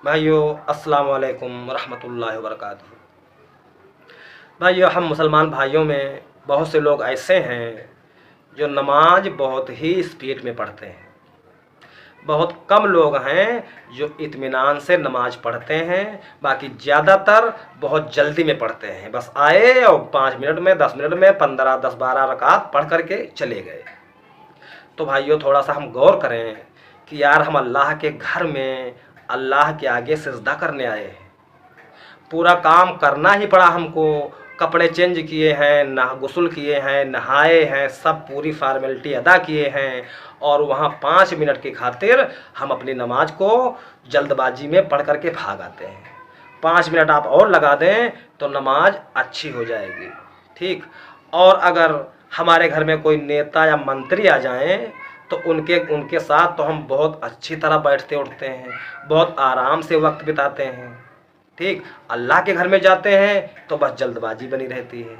भाइयों अस्सलाम वालेकुम रहमतुल्लाहि व बरकातहू। भाइयों, हम मुसलमान भाइयों में बहुत से लोग ऐसे हैं जो नमाज बहुत ही स्पीड में पढ़ते हैं। बहुत कम लोग हैं जो इत्मीनान से नमाज पढ़ते हैं। बाकी ज़्यादातर बहुत जल्दी में पढ़ते हैं। बस आए और 5 मिनट में, 10 मिनट में 15, 10, 12 रकात पढ़ करके चले गए। तो भाइयों, थोड़ा सा हम गौर करें कि यार हम अल्लाह के घर में अल्लाह के आगे सिजदा करने आए हैं। पूरा काम करना ही पड़ा हमको। कपड़े चेंज किए हैं, नहा गुस्ल किए हैं, नहाए हैं, सब पूरी फार्मेलिटी अदा किए हैं और वहाँ 5 मिनट की खातिर हम अपनी नमाज को जल्दबाजी में पढ़ करके भाग आते हैं। 5 मिनट आप और लगा दें तो नमाज अच्छी हो जाएगी। ठीक। और अगर हमारे घर में कोई नेता या मंत्री आ जाएं तो उनके साथ तो हम बहुत अच्छी तरह बैठते उठते हैं, बहुत आराम से वक्त बिताते हैं। ठीक। अल्लाह के घर में जाते हैं तो बस जल्दबाजी बनी रहती है।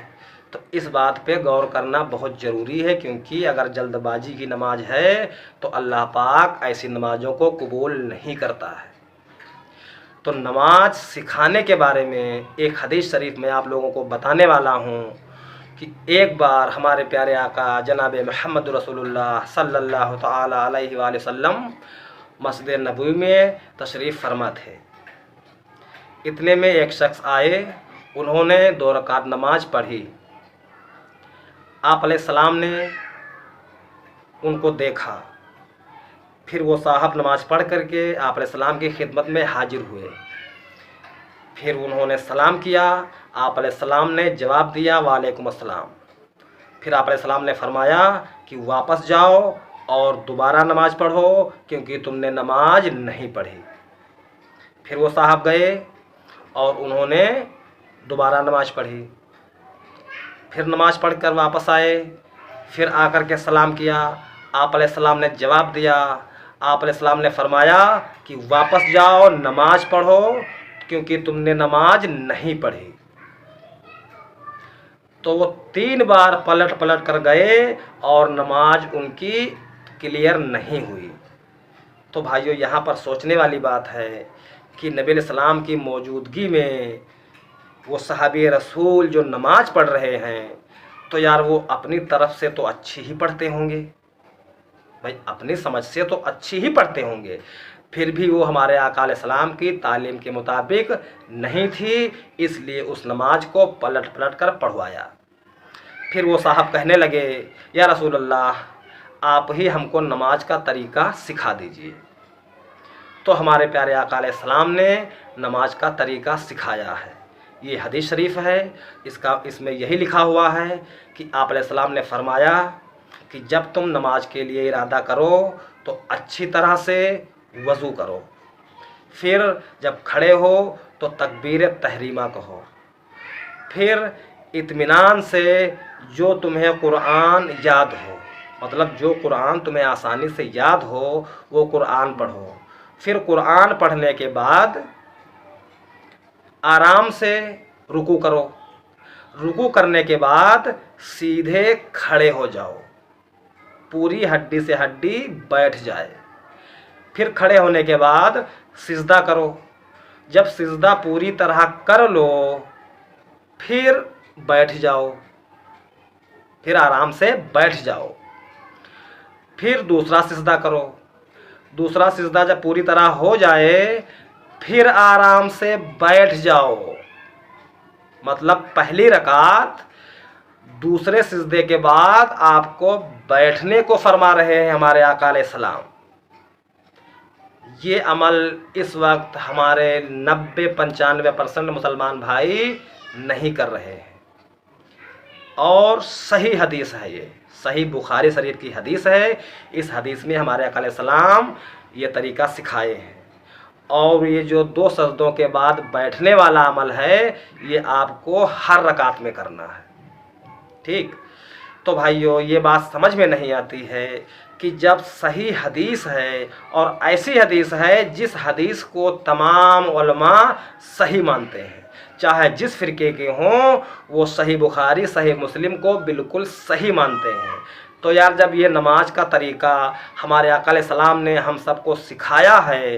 तो इस बात पे गौर करना बहुत ज़रूरी है, क्योंकि अगर जल्दबाजी की नमाज है तो अल्लाह पाक ऐसी नमाज़ों को कबूल नहीं करता है। तो नमाज सिखाने के बारे में एक हदीस शरीफ में आप लोगों को बताने वाला हूँ कि एक बार हमारे प्यारे आका जनाब मोहम्मद रसूलुल्लाह सल्लल्लाहु ताला अलैहि वसल्लम मस्जिद नबवी में तशरीफ़ फरमा थे। इतने में एक शख्स आए, उन्होंने 2 रकात नमाज पढ़ी। आप अलैहिस्सलाम ने उनको देखा। फिर वो साहब नमाज पढ़ करके आप अलैहिस्सलाम की खिदमत में हाजिर हुए। फिर उन्होंने सलाम किया। आप अलैहिस्सलाम ने जवाब दिया वालेकुम अस्सलाम। फिर आप अलैहिस्सलाम ने फरमाया कि वापस जाओ और दोबारा नमाज पढ़ो, क्योंकि तुमने नमाज नहीं पढ़ी। फिर वो साहब गए और उन्होंने दोबारा नमाज पढ़ी। फिर नमाज पढ़कर वापस आए। फिर आकर के सलाम किया। आप अलैहिस्सलाम ने जवाब दिया। आप अलैहिस्सलाम ने फरमाया कि वापस जाओ, नमाज पढ़ो, क्योंकि तुमने नमाज नहीं पढ़ी। तो वो 3 बार पलट पलट कर गए और नमाज उनकी क्लियर नहीं हुई। तो भाइयों, यहाँ पर सोचने वाली बात है कि नबी अलैहिस्सलाम की मौजूदगी में वो सहाबी रसूल जो नमाज पढ़ रहे हैं, तो यार वो अपनी तरफ से तो अच्छी ही पढ़ते होंगे। भाई, अपनी समझ से तो अच्छी ही पढ़ते होंगे। फिर भी वो हमारे आका अलैहिस्सलाम की तालीम के मुताबिक नहीं थी, इसलिए उस नमाज को पलट पलट कर पढ़वाया। फिर वो साहब कहने लगे, या रसूल अल्लाह, आप ही हमको नमाज का तरीका सिखा दीजिए। तो हमारे प्यारे आका अलैहिस्सलाम ने नमाज का तरीका सिखाया है। ये हदीस शरीफ है। इसमें यही लिखा हुआ है कि आप अलैहिस्सलाम ने फरमाया कि जब तुम नमाज के लिए इरादा करो तो अच्छी तरह से वज़ू करो। फिर जब खड़े हो तो तकबीर तहरीमा कहो। फिर इत्मीनान से जो तुम्हें कुरान याद हो, मतलब जो कुरान तुम्हें आसानी से याद हो, वो कुरान पढ़ो। फिर कुरान पढ़ने के बाद आराम से रुकू करो। रुकू करने के बाद सीधे खड़े हो जाओ, पूरी हड्डी से हड्डी बैठ जाए। फिर खड़े होने के बाद सिजदा करो। जब सिजदा पूरी तरह कर लो, फिर बैठ जाओ। फिर आराम से बैठ जाओ। फिर दूसरा सिजदा करो। दूसरा सिजदा जब पूरी तरह हो जाए, फिर आराम से बैठ जाओ। मतलब पहली रकात दूसरे सिजदे के बाद आपको बैठने को फरमा रहे हैं हमारे आका अलैहिस्सलाम। ये अमल इस वक्त हमारे 90-95% मुसलमान भाई नहीं कर रहे हैं। और सही हदीस है, ये सही बुखारी शरीफ की हदीस है। इस हदीस में हमारे आका अलैहिस्सलाम ये तरीका सिखाए हैं। और ये जो 2 सजदों के बाद बैठने वाला अमल है, ये आपको हर रकात में करना है। ठीक। तो भाइयों, ये बात समझ में नहीं आती है कि जब सही हदीस है और ऐसी हदीस है जिस हदीस को तमाम उलमा सही मानते हैं, चाहे जिस फ़िरके के हों, वो सही बुखारी सही मुस्लिम को बिल्कुल सही मानते हैं। तो यार, जब ये नमाज का तरीका हमारे आका अलैहिस्सलाम ने हम सबको सिखाया है,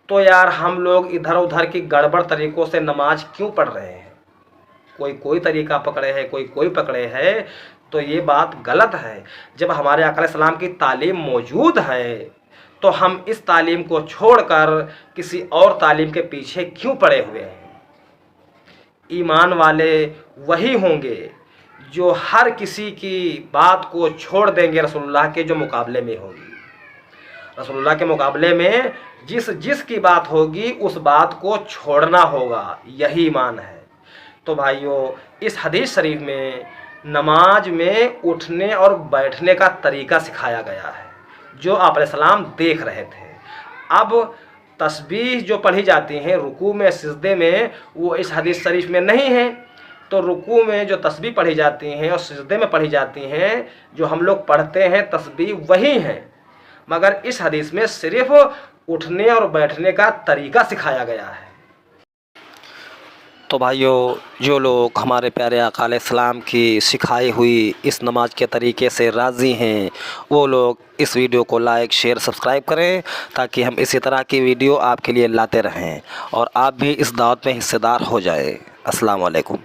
तो यार हम लोग इधर उधर की गड़बड़ तरीक़ों से नमाज क्यों पढ़ रहे हैं? कोई कोई तरीक़ा पकड़े है, कोई कोई पकड़े है, तो ये बात गलत है। जब हमारे आका अलैहिस्सलाम की तालीम मौजूद है तो हम इस तालीम को छोड़कर किसी और तालीम के पीछे क्यों पड़े हुए हैं? ईमान वाले वही होंगे जो हर किसी की बात को छोड़ देंगे रसूलुल्लाह के जो मुकाबले में होगी। रसूलुल्लाह के मुकाबले में जिस की बात होगी उस बात को छोड़ना होगा, यही ईमान है। तो भाइयों, इस हदीस शरीफ में नमाज में उठने और बैठने का तरीक़ा सिखाया गया है जो आप अलैहिस्सलाम देख रहे थे। अब तस्बीह जो पढ़ी जाती हैं रुकू में, सिजदे में, वो इस हदीस शरीफ में नहीं है। तो रुकू में जो तस्बीह पढ़ी जाती हैं और सिजदे में पढ़ी जाती हैं, जो हम लोग पढ़ते हैं तस्बीह वही हैं, मगर इस हदीस में सिर्फ़ उठने और बैठने का तरीक़ा सिखाया गया है। तो भाइयों, जो लोग हमारे प्यारे आका अलैहिस्सलाम की सिखाई हुई इस नमाज के तरीक़े से राज़ी हैं, वो लोग इस वीडियो को लाइक, शेयर, सब्सक्राइब करें ताकि हम इसी तरह की वीडियो आपके लिए लाते रहें और आप भी इस दावत में हिस्सेदार हो जाए। अस्सलाम वालेकुम।